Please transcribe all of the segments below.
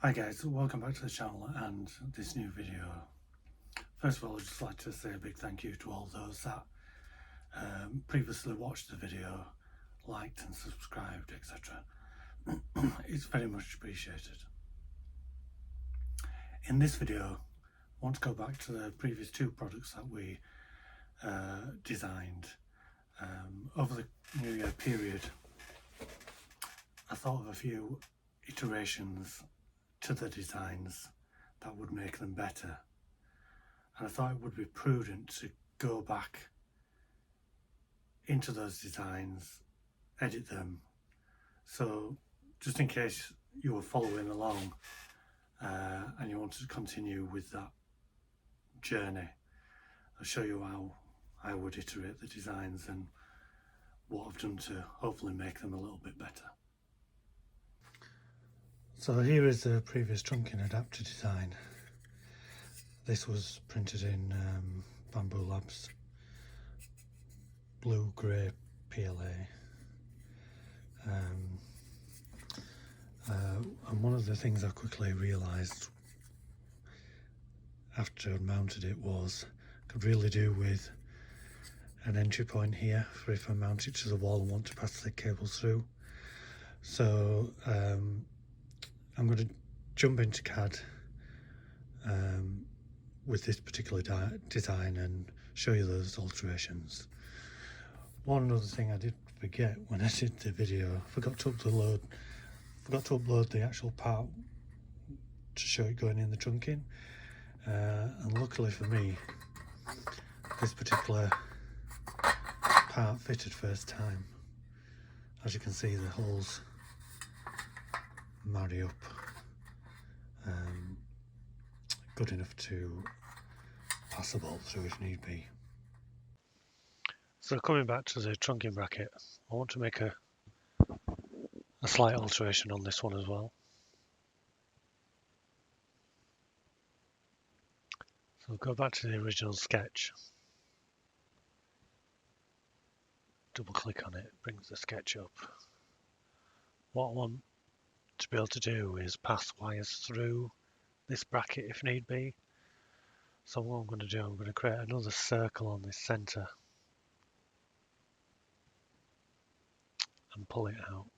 Hi guys, welcome back to the channel and this new video. First of all, I'd just like to say a big thank you to all those that previously watched the video, liked and subscribed, etc. It's very much appreciated. In this video, I want to go back to the previous two products that we designed. Over the New Year period, I thought of a few iterations to the designs that would make them better, and I thought it would be prudent to go back into those designs, edit them, so just in case you were following along and you wanted to continue with that journey, I'll show you how I would iterate the designs and what I've done to hopefully make them a little bit better. So here is the previous trunking adapter design. This was printed in Bamboo Labs blue grey PLA, and one of the things I quickly realised after I'd mounted it was I could really do with an entry point here for if I mount it to the wall and want to pass the cables through. So I'm going to jump into CAD with this particular design and show you those alterations. One other thing I did forget when I did the video, I forgot to upload the actual part to show it going in the trunking, and luckily for me this particular part fitted first time. As you can see, the holes marry up good enough to pass a bolt through if need be. So coming back to the trunking bracket, I want to make a slight alteration on this one as well. So go back to the original sketch, double click on it, brings the sketch up. What I want to be able to do is pass wires through this bracket if need be. So what I'm going to do, I'm going to create another circle on this centre and pull it out.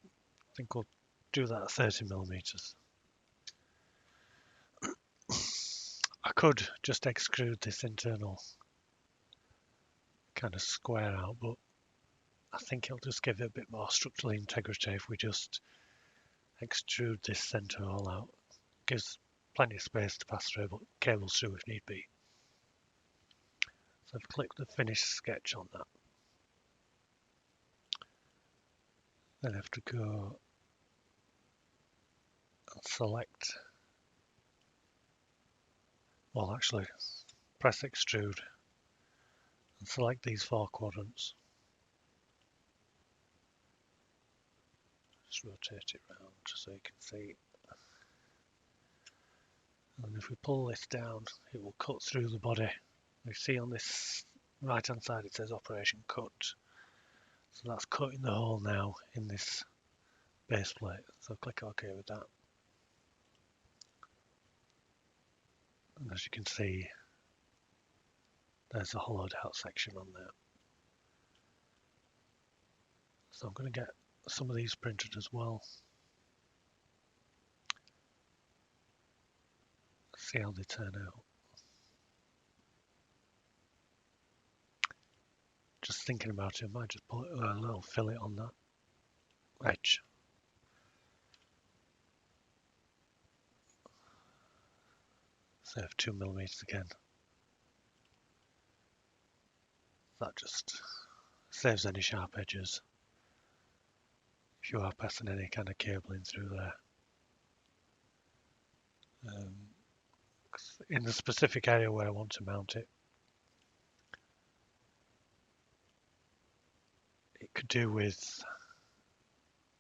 I think we'll do that at 30mm. I could just extrude this internal kind of square out, but I think it'll just give it a bit more structural integrity if we just extrude this centre all out. Gives plenty of space to pass through, but cables through if need be. So I've clicked the finish sketch on that. Then I have to go and select, well actually press extrude and select these 4 quadrants. Just rotate it around so you can see. And if we pull this down, it will cut through the body. You see on this right hand side it says operation cut. So that's cutting the hole now in this base plate. So click OK with that. And as you can see, there's a hollowed out section on there. So I'm going to get some of these printed as well. See how they turn out. Just thinking about it, I might just put a little fillet on that edge. Save 2mm again. That just saves any sharp edges if you are passing any kind of cabling through there. In the specific area where I want to mount it, it could do with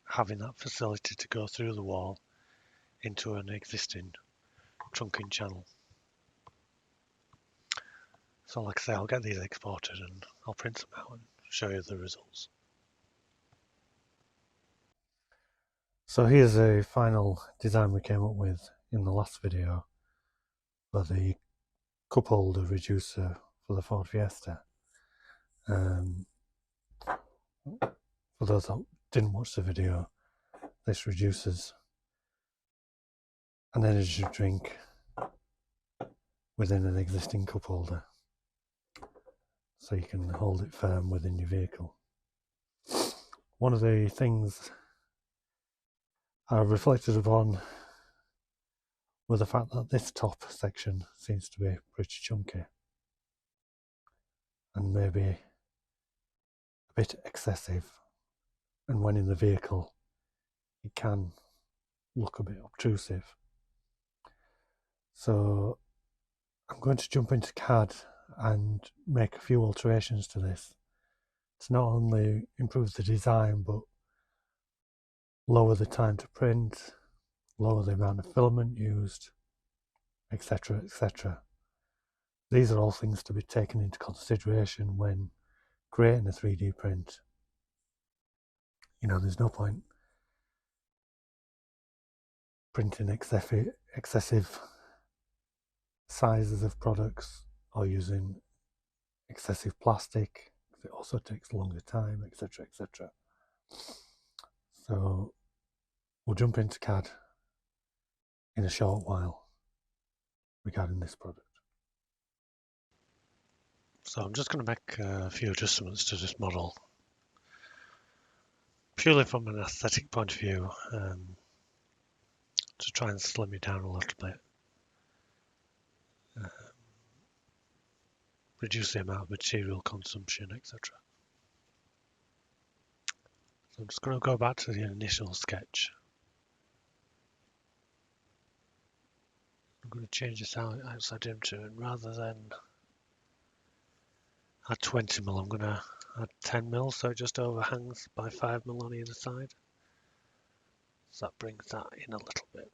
having that facility to go through the wall into an existing trunking channel. So like I say, I'll get these exported and I'll print them out and show you the results. So here's a final design we came up with in the last video for the cup holder reducer for the Ford Fiesta. For those that didn't watch the video, this reduces an energy drink within an existing cup holder, so you can hold it firm within your vehicle. One of the things I reflected upon was the fact that this top section seems to be pretty chunky and maybe a bit excessive, and when in the vehicle it can look a bit obtrusive. So I'm going to jump into CAD and make a few alterations to this to not only improve the design but lower the time to print, lower the amount of filament used, etc, etc. These are all things to be taken into consideration when creating a 3D print. You know, there's no point printing excessive sizes of products or using excessive plastic, because it also takes a longer time, etc, etc. So we'll jump into CAD in a short while regarding this product. So I'm just going to make a few adjustments to this model, purely from an aesthetic point of view, to try and slim it down a little bit, reduce the amount of material consumption, etc. So I'm just going to go back to the initial sketch. I'm going to change this outside into, and rather than add 20mm, I'm going to add 10mm, so it just overhangs by 5mm on either side. So that brings that in a little bit.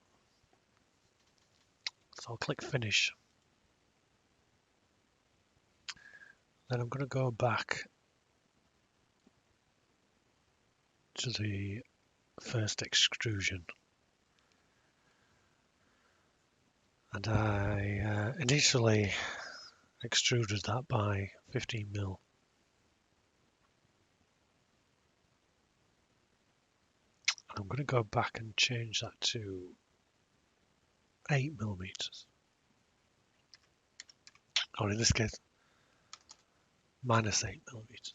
So I'll click Finish. Then I'm going to go back to the first extrusion. And I initially extruded that by 15mm. And I'm going to go back and change that to 8mm. Or in this case, minus 8mm.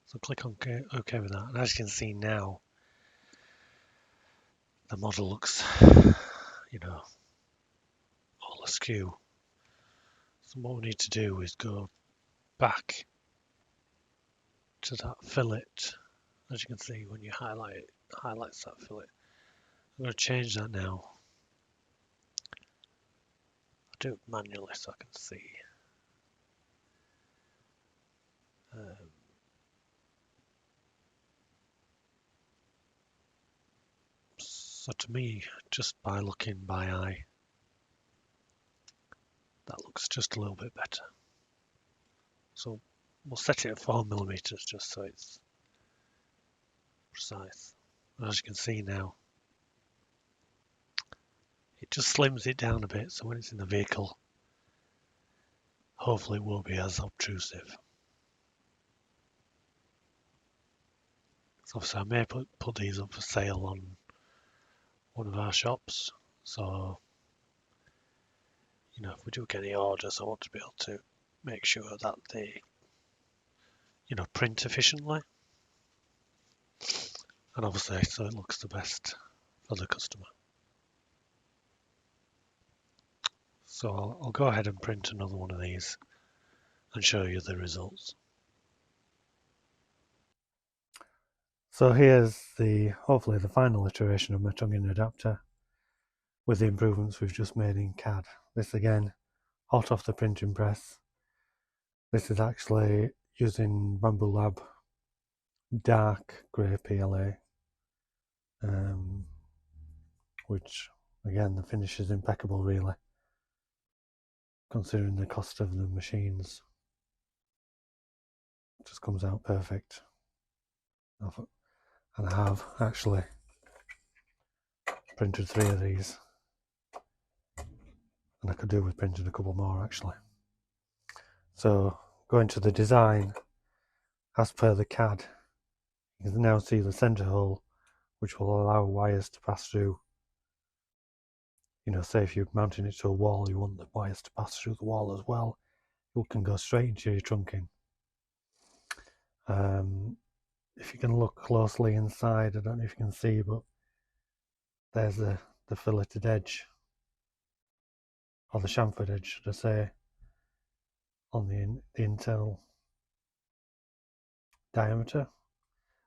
So click on OK with that. And as you can see now, the model looks, you know, all askew. So what we need to do is go back to that fillet. As you can see, when you highlight it, highlights that fillet. I'm going to change that now. I'll do it manually so I can see. So to me, just by looking by eye, that looks just a little bit better. So we'll set it at 4mm just so it's precise. And as you can see now, it just slims it down a bit, so when it's in the vehicle, hopefully it won't be as obtrusive. So obviously I may put these up for sale on one of our shops, so you know, if we do get any orders, I want to be able to make sure that they, you know, print efficiently, and obviously so it looks the best for the customer. So I'll go ahead and print another one of these and show you the results. So here's hopefully the final iteration of my tongue-in adapter with the improvements we've just made in CAD. This again, hot off the printing press. This is actually using Bambu Lab dark grey PLA, which again the finish is impeccable really, considering the cost of the machines. It just comes out perfect. and I have actually printed 3 of these, and I could do with printing a couple more actually. So going to the design, as per the CAD, you can now see the centre hole, which will allow wires to pass through. You know, say if you're mounting it to a wall, you want the wires to pass through the wall as well. It can go straight into your trunking. If you can look closely inside, I don't know if you can see, but there's the filleted edge, or the chamfered edge, should I say, on the internal diameter.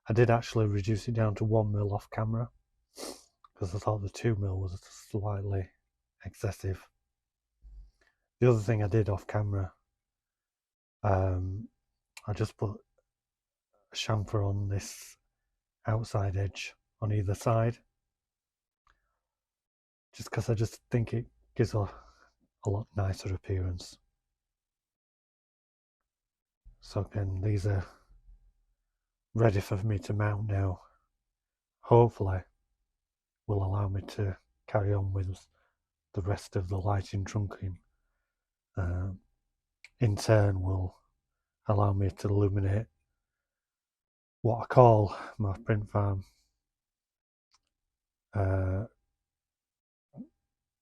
I did actually reduce it down to 1mm off camera, because I thought the 2mm was slightly excessive. The other thing I did off camera, I just put a chamfer on this outside edge on either side, just because I just think it gives a lot nicer appearance. So again, these are ready for me to mount now. Hopefully will allow me to carry on with the rest of the lighting trunking. In turn will allow me to illuminate what I call my print farm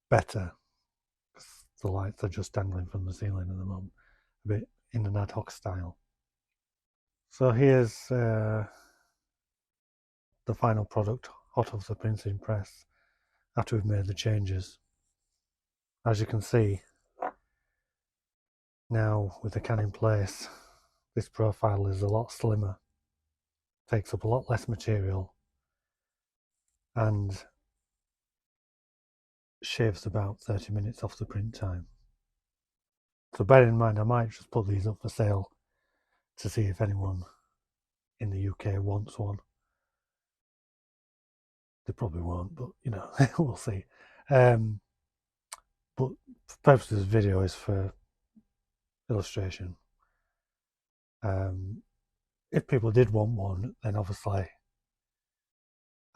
better, because the lights are just dangling from the ceiling at the moment, a bit in an ad hoc style. So here's the final product hot off the printing press after we've made the changes. As you can see, now with the can in place, this profile is a lot slimmer, takes up a lot less material, and shaves about 30 minutes off the print time. So bear in mind, I might just put these up for sale to see if anyone in the UK wants one. They probably won't, but you know, we'll see. But the purpose of this video is for illustration. If people did want one, then obviously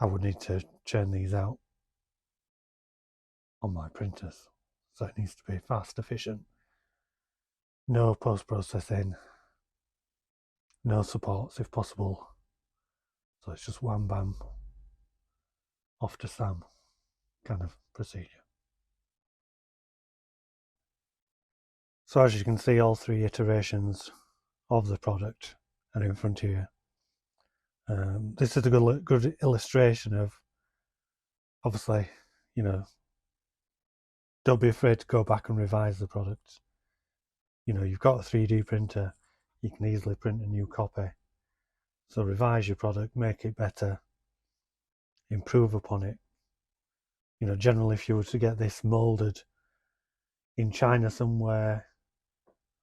I would need to churn these out on my printers. So it needs to be fast, efficient, no post-processing, no supports if possible. So it's just wham bam, off to Sam kind of procedure. So as you can see, all 3 iterations of the product are in front of you. This is a good illustration of, obviously, you know, don't be afraid to go back and revise the product. You know, you've got a 3D printer, you can easily print a new copy. So revise your product, make it better, improve upon it. You know, generally if you were to get this molded in China somewhere,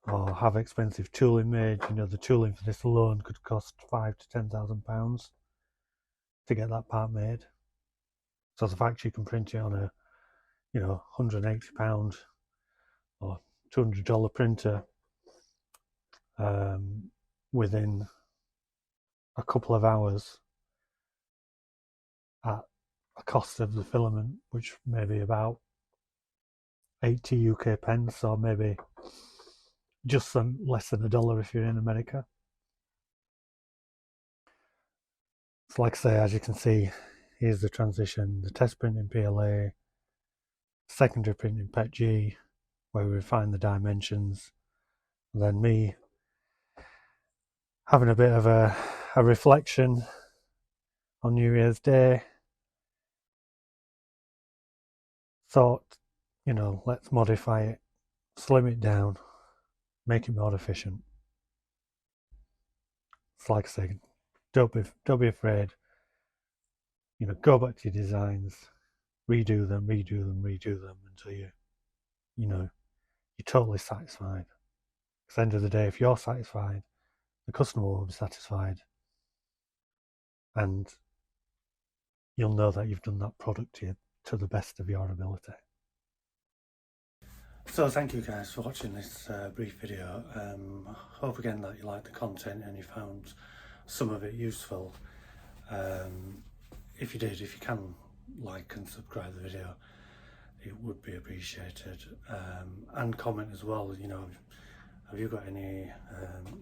or have expensive tooling made, you know, the tooling for this alone could cost £5,000 to £10,000 to get that part made. So the fact you can print it on a, you know, £180 or $200 printer within a couple of hours at a cost of the filament, which may be about 80 UK pence, or maybe just some less than $1 if you're in America. So like I say, as you can see, here's the transition: the test print in PLA, secondary print in PETG, where we refine the dimensions, and then me having a bit of a reflection on New Year's Day. Thought, you know, let's modify it, slim it down, make it more efficient. It's like I say, don't be afraid. You know, go back to your designs, redo them until you know, you're totally satisfied. At the end of the day, if you're satisfied, the customer will be satisfied, and you'll know that you've done that product to the best of your ability. So thank you guys for watching this brief video. Hope again that you liked the content and you found some of it useful. If you can like and subscribe the video, it would be appreciated, and comment as well. You know, have you got any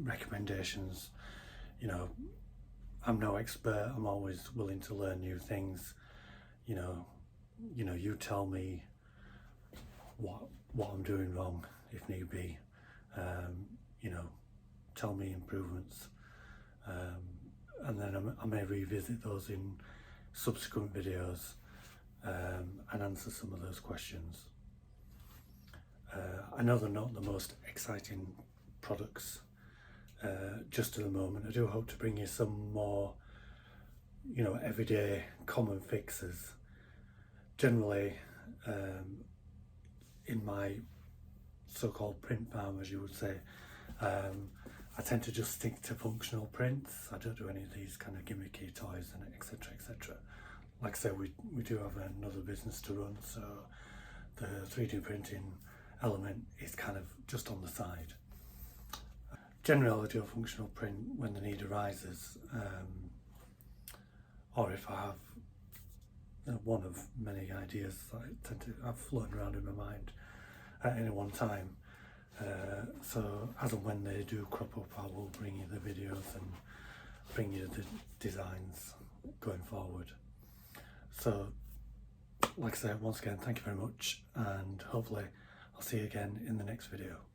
recommendations? You know, I'm no expert. I'm always willing to learn new things. You know, you tell me what I'm doing wrong if need be. You know, tell me improvements, and then I may revisit those in subsequent videos, and answer some of those questions. I know they're not the most exciting products just at the moment. I do hope to bring you some more, you know, everyday common fixes. Generally, in my so-called print farm, as you would say, I tend to just stick to functional prints. I don't do any of these kind of gimmicky toys and etc, etc. Like I said, we do have another business to run, so the 3D printing element is kind of just on the side. Generally, I do a functional print when the need arises, or if I have one of many ideas that I tend to have floating around in my mind at any one time. So as and when they do crop up, I will bring you the videos and bring you the designs going forward. So, like I said, once again, thank you very much, and hopefully I'll see you again in the next video.